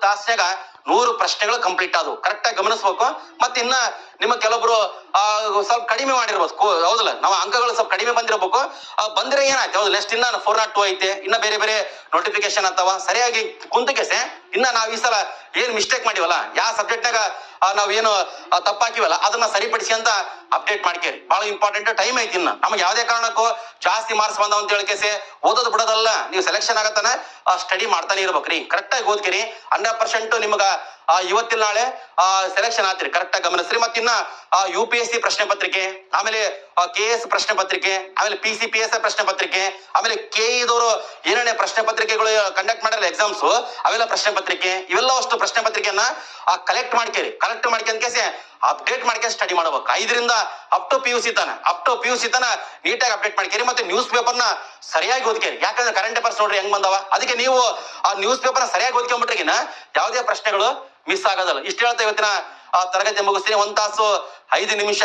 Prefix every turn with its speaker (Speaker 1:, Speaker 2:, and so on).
Speaker 1: ತಾಸ್ನಾಗ 100 ಪ್ರಶ್ನೆಗಳು ಕಂಪ್ಲೀಟ್ ಆದವು. ಕರೆಕ್ಟ್ ಆಗಿ ಗಮನಿಸ್ಬೇಕು. ಮತ್ತೆ ಇನ್ನ ನಿಮ್ಮ ಕೆಲವೊಬ್ರು ಸ್ವಲ್ಪ ಕಡಿಮೆ ಮಾಡಿರ್ಬೋದು, ಹೌದಲ್ಲ, ನಾವು ಅಂಕಗಳು ಸ್ವಲ್ಪ ಕಡಿಮೆ ಬಂದಿರಬೇಕು. ಬಂದ್ರೆ ಏನಾಯ್ತು, ಹೌದು, ನೆಕ್ಸ್ಟ್ ಇನ್ನ 402 ಐತೆ, ಇನ್ನ ಬೇರೆ ಬೇರೆ ನೋಟಿಫಿಕೇಶನ್ ಅಥವಾ ಸರಿಯಾಗಿ ಕುಂತಕೆಸೆ ಇನ್ನ ನಾವ್ ಈ ಸಲ ಏನ್ ಮಿಸ್ಟೇಕ್ ಮಾಡಿವಲ್ಲ, ಯಾವ ಸಬ್ಜೆಕ್ಟ್ನಾಗ ನಾವೇನು ತಪ್ಪಾಕಿವಲ್ಲ ಅದನ್ನ ಸರಿಪಡಿಸಿ ಅಂತ ಅಪ್ಡೇಟ್ ಮಾಡ್ಕೇರಿ. ಬಹಳ ಇಂಪಾರ್ಟೆಂಟ್. ಟೈಮ್ ಐತಿ. ಇನ್ನ ನಮ್ಗೆ ಯಾವ್ದೇ ಕಾರಣಕ್ಕೂ ಜಾಸ್ತಿ ಮಾರ್ಕ್ಸ್ ಬಂದಾವ ಅಂತ ಹೇಳ್ಕೇಸಿ ಓದೋದು ಬಿಡೋದಲ್ಲ. ನೀವು ಸೆಲೆಕ್ಷನ್ ಆಗತ್ತಾನ ಸ್ಟಡಿ ಮಾಡ್ತಾನೆ ಇರ್ಬೇಕ್ರಿ. ಕರೆಕ್ಟ್ ಆಗಿ ಓದ್ಕಿರಿ. 100% ನಿಮ್ಗ ಇವತ್ತಿನ ನಾಳೆ ಸೆಲೆಕ್ಷನ್ ಆತ್ರಿ. ಕರೆಕ್ಟ್ ಆಗಿ ಗಮನಿಸ್ರಿ. ಮತ್ತಿನ್ನ UPSC ಪ್ರಶ್ನೆ ಪತ್ರಿಕೆ, ಆಮೇಲೆ KS ಪ್ರಶ್ನೆ ಪತ್ರಿಕೆ, ಆಮೇಲೆ PCPS ಪ್ರಶ್ನೆ ಪತ್ರಿಕೆ, ಆಮೇಲೆ KE ಏನೇನೇ ಪ್ರಶ್ನೆ ಪತ್ರಿಕೆಗಳು ಕಂಡಕ್ಟ್ ಮಾಡಿರಲ್ಲ ಎಕ್ಸಾಮ್ಸ್, ಅವೆಲ್ಲ ಪ್ರಶ್ನೆ ಪತ್ರಿಕೆ, ಇವೆಲ್ಲ ಅಷ್ಟು ಪ್ರಶ್ನೆ ಪತ್ರಿಕೆಯನ್ನ ಕಲೆಕ್ಟ್ ಮಾಡ್ಕೇರಿ. ಕಲೆಕ್ಟ್ ಮಾಡ್ಕೊಂಡ್ ಕೇಸಿ ಅಪ್ಡೇಟ್ ಮಾಡ್ಕೊಂಡು ಸ್ಟಡಿ ಮಾಡ್ಬೇಕು. 5ರಿಂದ ಅಪ್ ಟು PUC ತನ ನೀಟಾಗಿ ಅಪ್ಡೇಟ್ ಮಾಡ್ಕೇರಿ. ಮತ್ತೆ ನ್ಯೂಸ್ ಪೇಪರ್ನ ಸರಿಯಾಗಿ ಓದ್ಕೇರಿ. ಯಾಕಂದ್ರೆ ಕರೆಂಟ್ ಅಫೇರ್ಸ್ ನೋಡ್ರಿ ಹೆಂಗ್ ಬಂದವ. ಅದಕ್ಕೆ ನೀವು ಆ ನ್ಯೂಸ್ ಪೇಪರ್ನ ಸರಿಯಾಗಿ ಓದ್ಕೊಂಡ್ಬಿಟ್ರಿಗಿನ ಯಾವುದೇ ಪ್ರಶ್ನೆಗಳು ಮಿಸ್ ಆಗೋದಲ್ಲ. ಇಷ್ಟ ಹೇಳ್ತಾ ಇವತ್ತಿನ ತರಗತಿ ಮುಗಿಸ್ತೀನಿ. 1 ತಾಸು 5 ನಿಮಿಷ